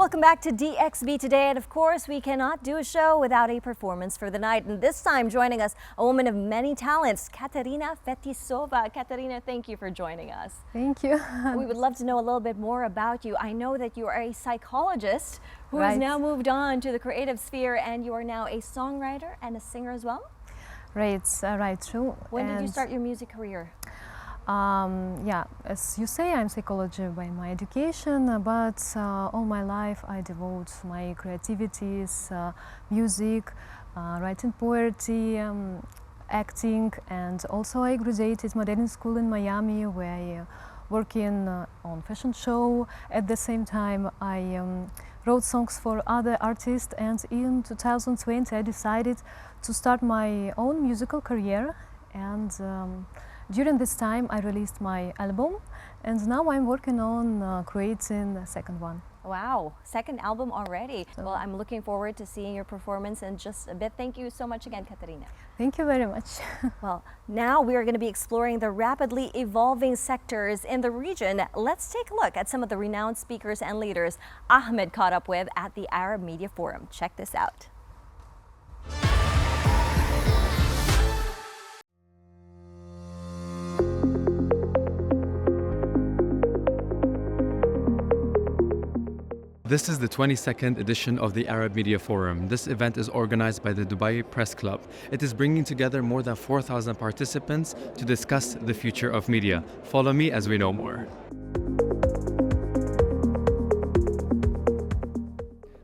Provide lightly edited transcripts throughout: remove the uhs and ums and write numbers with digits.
Welcome back to DXB Today, and of course we cannot do a show without a performance for the night, and this time joining us a woman of many talents, Katerina Fetisova. Katerina, thank you for joining us. Thank you. We would love to know a little bit more about you. I know that you are a psychologist who has now moved on to the creative sphere, and you are now a songwriter and a singer as well. Right, true. When did you start your music career? Yeah, as you say, I'm psychology by my education, but all my life I devote my creativities, music, writing poetry, acting, and also I graduated modeling school in Miami, where I working on fashion show. At the same time, I wrote songs for other artists, and in 2020 I decided to start my own musical career, and during this time I released my album, and now I'm working on creating the second one. Wow, second album already. Well, I'm looking forward to seeing your performance in just a bit. Thank you so much again, Katerina. Thank you very much. Well, now we are going to be exploring the rapidly evolving sectors in the region. Let's take a look at some of the renowned speakers and leaders Ahmed caught up with at the Arab Media Forum. Check this out. This is the 22nd edition of the Arab Media Forum. This event is organized by the Dubai Press Club. It is bringing together more than 4,000 participants to discuss the future of media. Follow me as we know more.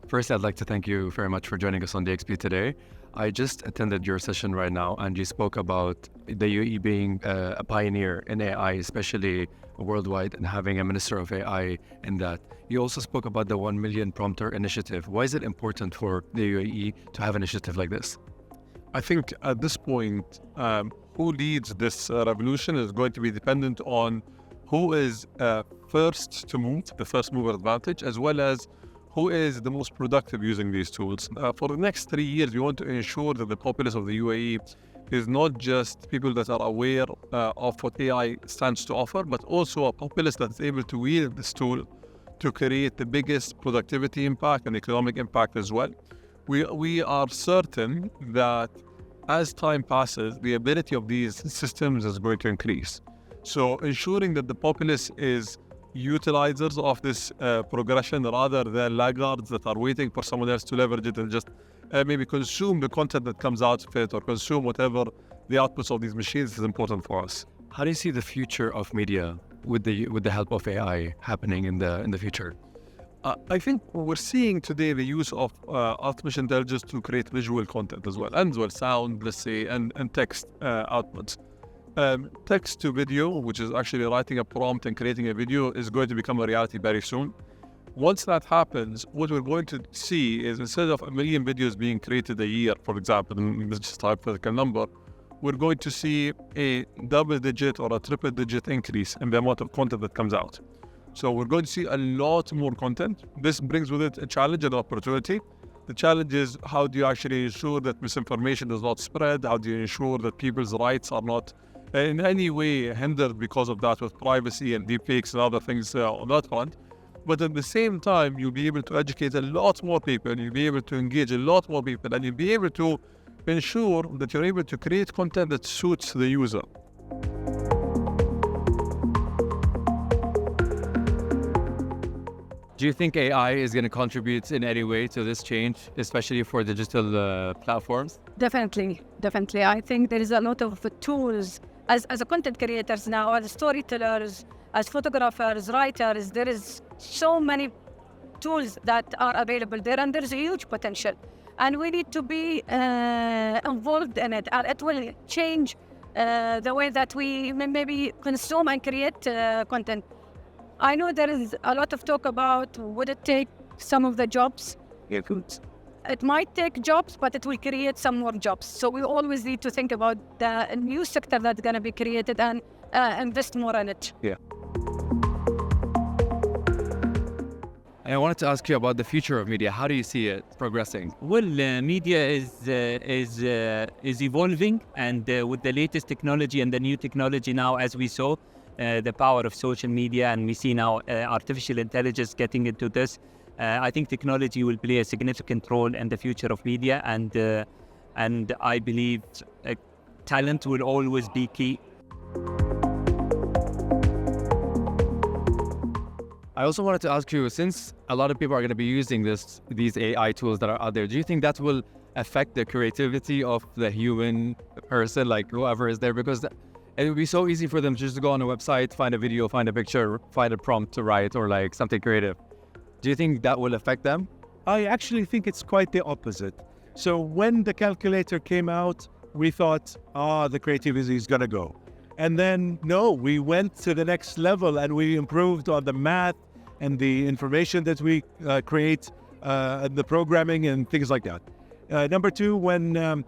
First, I'd like to thank you very much for joining us on DXP today. I just attended your session right now, and you spoke about the UAE being a pioneer in AI, especially worldwide, and having a minister of AI in that. You also spoke about the 1 million prompter initiative. Why is it important for the UAE to have an initiative like this? I think at this point, who leads this revolution is going to be dependent on who is first to move, the first mover advantage, as well as who is the most productive using these tools. For the next 3 years, we want to ensure that the populace of the UAE is not just people that are aware of what AI stands to offer, but also a populace that is able to wield this tool to create the biggest productivity impact and economic impact as well. We are certain that as time passes, the ability of these systems is going to increase. So ensuring that the populace is utilizers of this progression rather than laggards that are waiting for someone else to leverage it and just maybe consume the content that comes out of it or consume whatever the outputs of these machines is important for us. How do you see the future of media with the help of AI happening in the future? I think we're seeing today the use of artificial intelligence to create visual content as well sound, let's say, and text outputs. Text to video, which is actually writing a prompt and creating a video, is going to become a reality very soon. Once that happens, what we're going to see is instead of 1 million videos being created a year, for example, and this is just a hypothetical number, we're going to see a double-digit or a triple-digit increase in the amount of content that comes out. So we're going to see a lot more content. This brings with it a challenge and opportunity. The challenge is, how do you actually ensure that misinformation does not spread? How do you ensure that people's rights are not in any way hindered because of that, with privacy and deepfakes and other things on that front? But at the same time, you'll be able to educate a lot more people, and you'll be able to engage a lot more people, and you'll be able to ensure that you're able to create content that suits the user. Do you think AI is going to contribute in any way to this change, especially for digital platforms? Definitely. I think there is a lot of tools as a content creators now, as storytellers, as photographers, writers. There is so many tools that are available there, and there is a huge potential. And we need to be involved in it. And it will change the way that we maybe consume and create content. I know there is a lot of talk about, would it take some of the jobs? It might take jobs, but it will create some more jobs. So we always need to think about the new sector that's going to be created and invest more in it. Yeah. I wanted to ask you about the future of media. How do you see it progressing? Well, media is evolving, and with the latest technology and the new technology now, as we saw, the power of social media, and we see now artificial intelligence getting into this. I think technology will play a significant role in the future of media, and I believe talent will always be key. I also wanted to ask you, since a lot of people are going to be using these AI tools that are out there, do you think that will affect the creativity of the human person, like whoever is there? Because it would be so easy for them just to go on a website, find a video, find a picture, find a prompt to write, or like something creative. Do you think that will affect them? I actually think it's quite the opposite. So when the calculator came out, we thought, the creativity is going to go. And then, no, we went to the next level and we improved on the math and the information that we create, and the programming and things like that. Number two, when the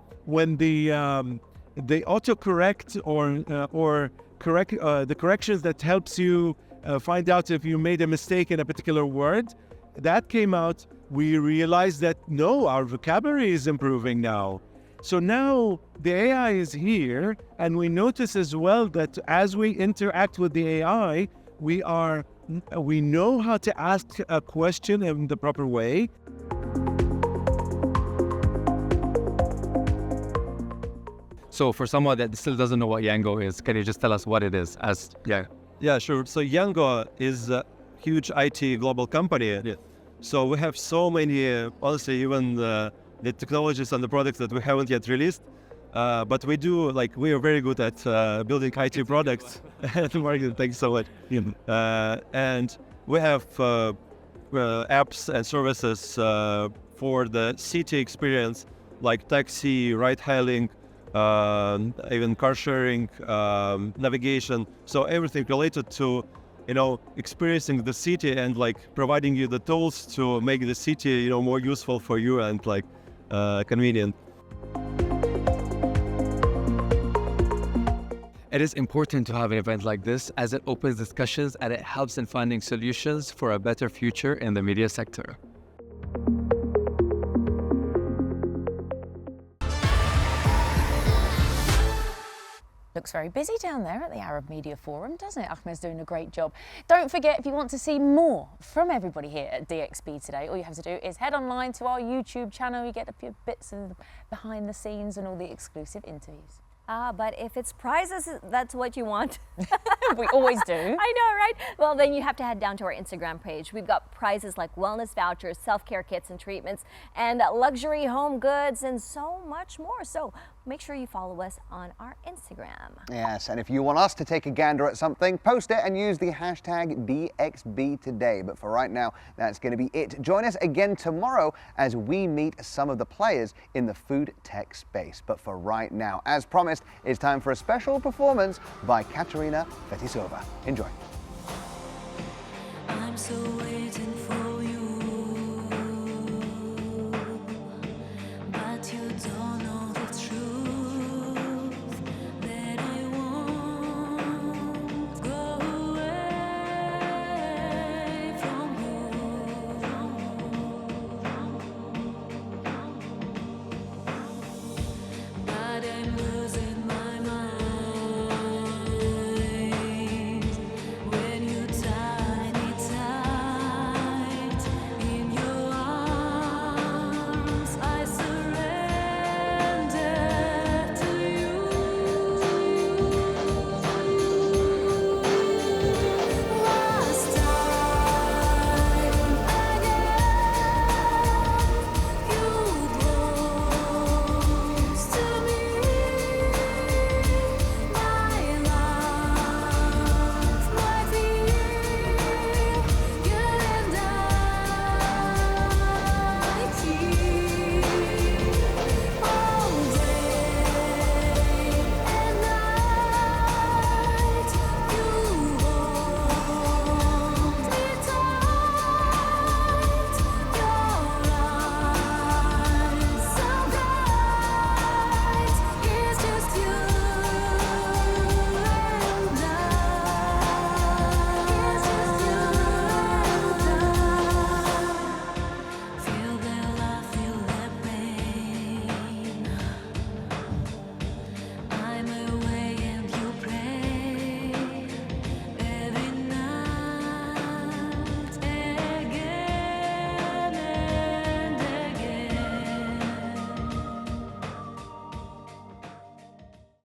autocorrect or correct the corrections that helps you find out if you made a mistake in a particular word, that came out, we realized that no, our vocabulary is improving now. So now the AI is here, and we notice as well that as we interact with the AI, we know how to ask a question in the proper way. So for someone that still doesn't know what Yango is, can you just tell us what it is? Yeah, sure. So Yango is a huge IT global company. Yeah. So we have so many, honestly, even the technologies and the products that we haven't yet released. But we are very good at building IT products and marketing. Thanks so much. And we have apps and services for the city experience, like taxi, ride hailing, even car sharing, navigation. So everything related to, experiencing the city and providing you the tools to make the city, more useful for you and convenient. It is important to have an event like this as it opens discussions and it helps in finding solutions for a better future in the media sector. Looks very busy down there at the Arab Media Forum, doesn't it? Ahmed's doing a great job. Don't forget, if you want to see more from everybody here at DXB today, all you have to do is head online to our YouTube channel. You get a few bits of behind the scenes and all the exclusive interviews. But if it's prizes, that's what you want. We always do. I know, right? Well, then you have to head down to our Instagram page. We've got prizes like wellness vouchers, self-care kits and treatments, and luxury home goods, and so much more. So make sure you follow us on our Instagram. Yes, and if you want us to take a gander at something, post it and use the hashtag DXB today. But for right now, that's going to be it. Join us again tomorrow as we meet some of the players in the food tech space. But for right now, as promised, it's time for a special performance by Katerina Fetisova. Enjoy. I'm still waiting for